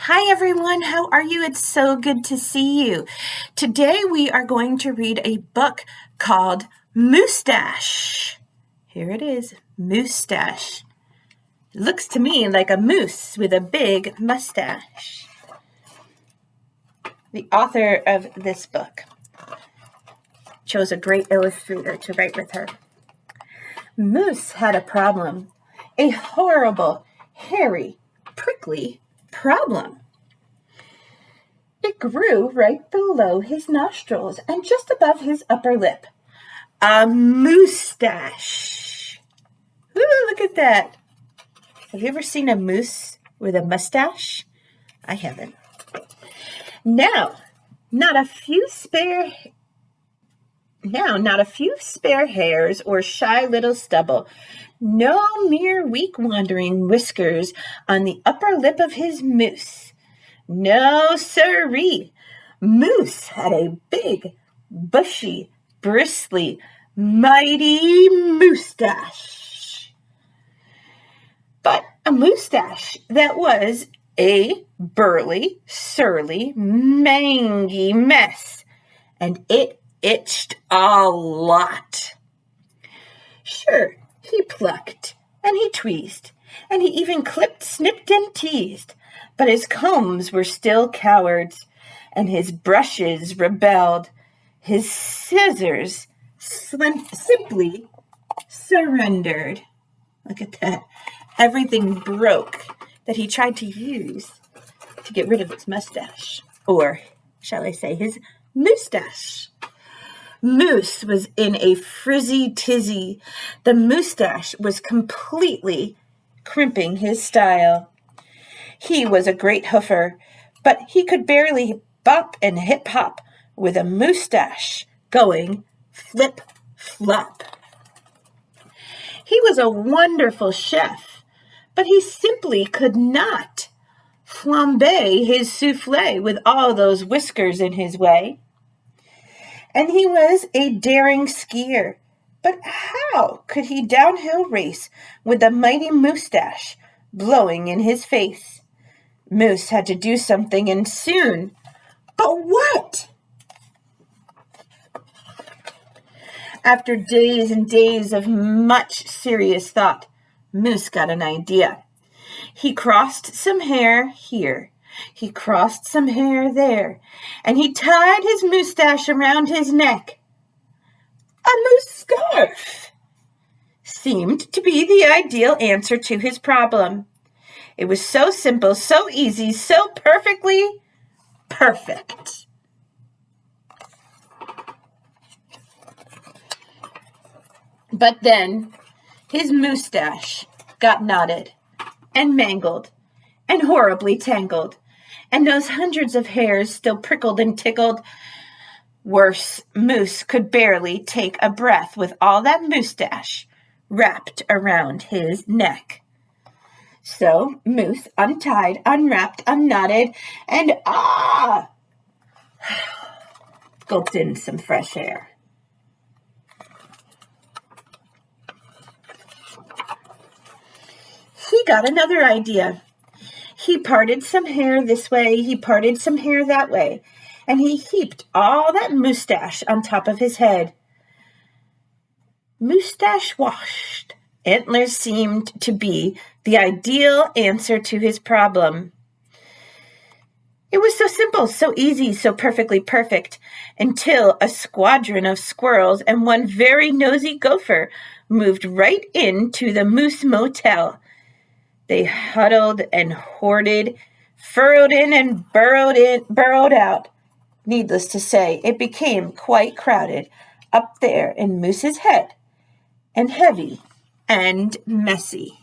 Hi everyone, how are you? It's so good to see you. Today we are going to read a book called Moosetache. Here it is, Moosetache. It looks to me like a moose with a big mustache. The author of this book chose a great illustrator to write with her. Moose had a problem, a horrible, hairy, prickly problem. It grew right below his nostrils and just above his upper lip. A moosetache. Ooh, look at that. Have you ever seen a moose with a mustache? I haven't. Now, not a few spare hairs or shy little stubble. No mere weak wandering whiskers on the upper lip of his moose. No, sirree. Moose had a big, bushy, bristly, mighty moosetache. But a moosetache that was a burly, surly, mangy mess, and it itched a lot. Sure, he plucked, and he tweezed, and he even clipped, snipped, and teased, but his combs were still cowards, and his brushes rebelled. His scissors simply surrendered. Look at that. Everything broke that he tried to use to get rid of his mustache, or shall I say his moosetache. Moose was in a frizzy tizzy. The moosetache was completely crimping his style. He was a great hoofer, but he could barely bop and hip-hop with a moosetache going flip-flop. He was a wonderful chef, but he simply could not flambe his soufflé with all those whiskers in his way. And he was a daring skier, but how could he downhill race with the mighty moosetache blowing in his face? Moose had to do something, and soon. But what? After days and days of much serious thought, Moose got an idea. He crossed some hair here. He crossed some hair there, and he tied his moosetache around his neck. A moose scarf seemed to be the ideal answer to his problem. It was so simple, so easy, so perfectly perfect. But then his moosetache got knotted and mangled and horribly tangled, and those hundreds of hairs still prickled and tickled. Worse, Moose could barely take a breath with all that moosetache wrapped around his neck. So Moose untied, unwrapped, unknotted, and gulped in some fresh air. He got another idea. He parted some hair this way, he parted some hair that way, and he heaped all that moosetache on top of his head. Moosetache washed. Antlers seemed to be the ideal answer to his problem. It was so simple, so easy, so perfectly perfect, until a squadron of squirrels and one very nosy gopher moved right into the Moose Motel. They huddled and hoarded, furrowed in and burrowed out. Needless to say, it became quite crowded up there in Moose's head, and heavy and messy.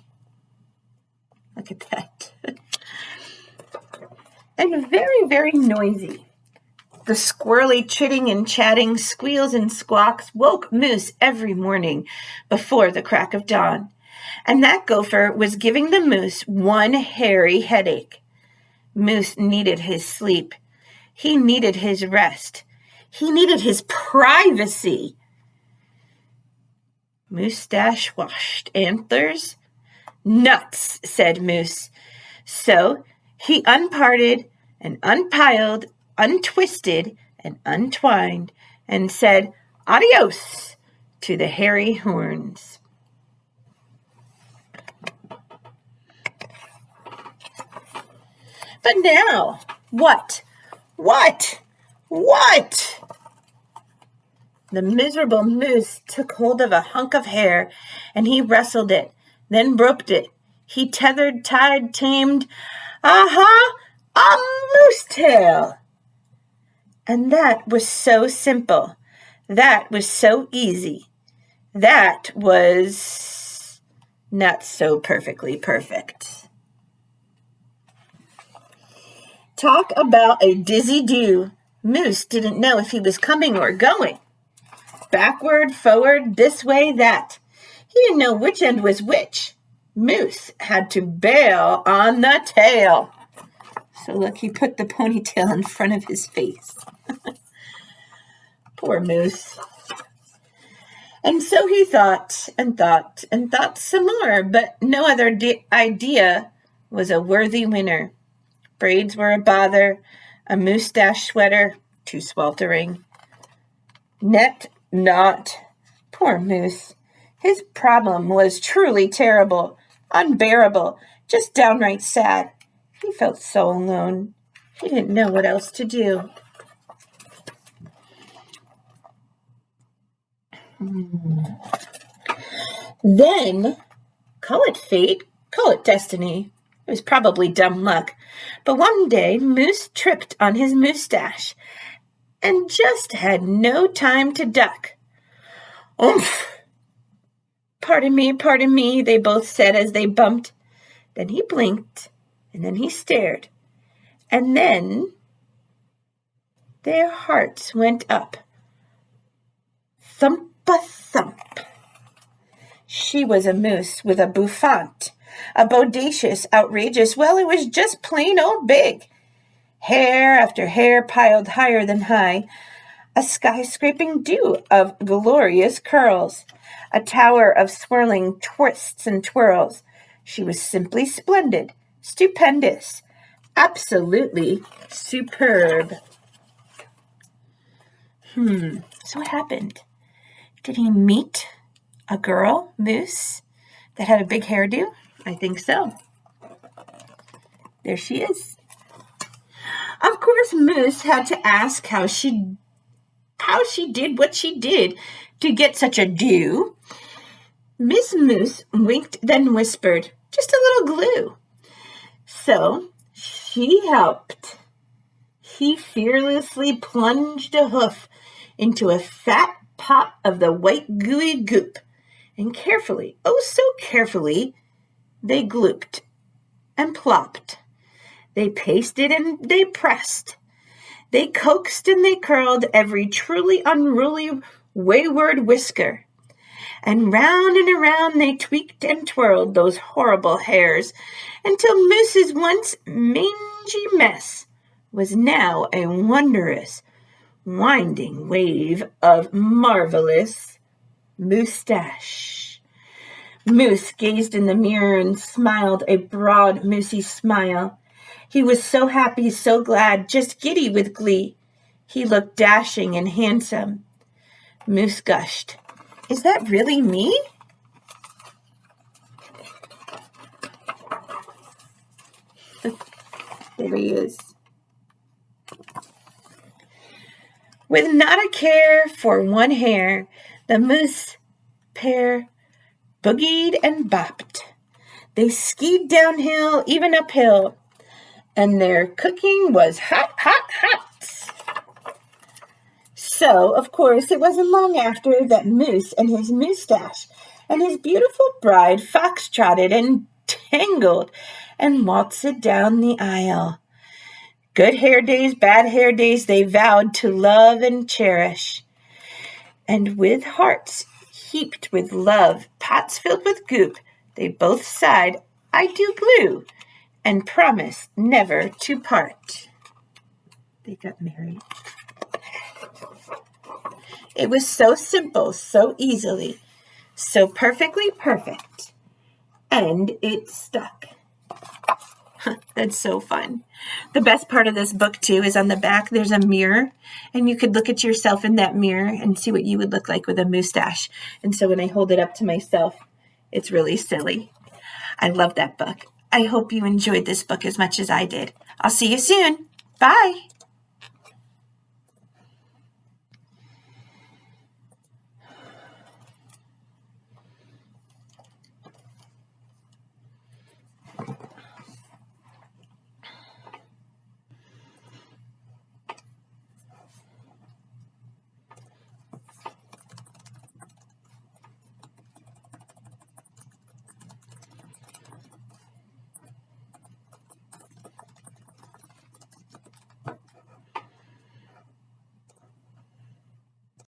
Look at that. And very, very noisy. The squirrely chitting and chatting, squeals and squawks woke Moose every morning before the crack of dawn. And that gopher was giving the moose one hairy headache. Moose needed his sleep. He needed his rest. He needed his privacy. Moosetache washed. Antlers? Nuts, said Moose. So He unparted and unpiled, untwisted and untwined, and said adios to the hairy horns. But now, what? The miserable moose took hold of a hunk of hair, and he wrestled it, then roped it. He tethered, tied, tamed, a moose tail. And that was so simple. That was so easy. That was not so perfectly perfect. Talk about a dizzy do. Moose didn't know if he was coming or going. Backward, forward, this way, that. He didn't know which end was which. Moose had to bail on the tail. So look, he put the ponytail in front of his face. Poor Moose. And so he thought and thought and thought some more, but no other idea was a worthy winner. Braids were a bother, a moustache sweater, too sweltering. Net not. Poor Moose. His problem was truly terrible, unbearable, just downright sad. He felt so alone. He didn't know what else to do. Then, call it fate, call it destiny. It was probably dumb luck. But one day, Moose tripped on his moustache and just had no time to duck. Oomph! Pardon me, they both said as they bumped. Then he blinked, and then he stared. And then their hearts went up. Thump-a-thump. She was a moose with a bouffant, a bodacious, outrageous, well, it was just plain old big. Hair after hair piled higher than high, a skyscraping dew of glorious curls, a tower of swirling twists and twirls. She was simply splendid, stupendous, absolutely superb. So what happened? Did he meet a girl, Moose, that had a big hairdo? I think so. There she is. Of course, Moose had to ask how she did what she did to get such a do. Miss Moose winked, then whispered, just a little glue. So she helped. He fearlessly plunged a hoof into a fat pot of the white gooey goop, and carefully, oh so carefully, they glooped and plopped. They pasted and they pressed. They coaxed and they curled every truly unruly wayward whisker. And around they tweaked and twirled those horrible hairs until Moose's once mangy mess was now a wondrous, winding wave of marvelous moustache. Moose gazed in the mirror and smiled a broad, moosey smile. He was so happy, so glad, just giddy with glee. He looked dashing and handsome. Moose gushed, "Is that really me?" There he is. With not a care for one hair, the moose pair boogied and bopped. They skied downhill, even uphill, and their cooking was hot, hot, hot. So, of course, it wasn't long after that Moose and his moustache and his beautiful bride foxtrotted and tangled and waltzed down the aisle. Good hair days, bad hair days, they vowed to love and cherish. And with hearts heaped with love, pots filled with goop, they both sighed, "I do glue," and promised never to part. They got married. It was so simple, so easily, so perfectly perfect, and it stuck. That's so fun. The best part of this book, too, is on the back there's a mirror, and you could look at yourself in that mirror and see what you would look like with a moustache. And so when I hold it up to myself, it's really silly. I love that book. I hope you enjoyed this book as much as I did. I'll see you soon. Bye.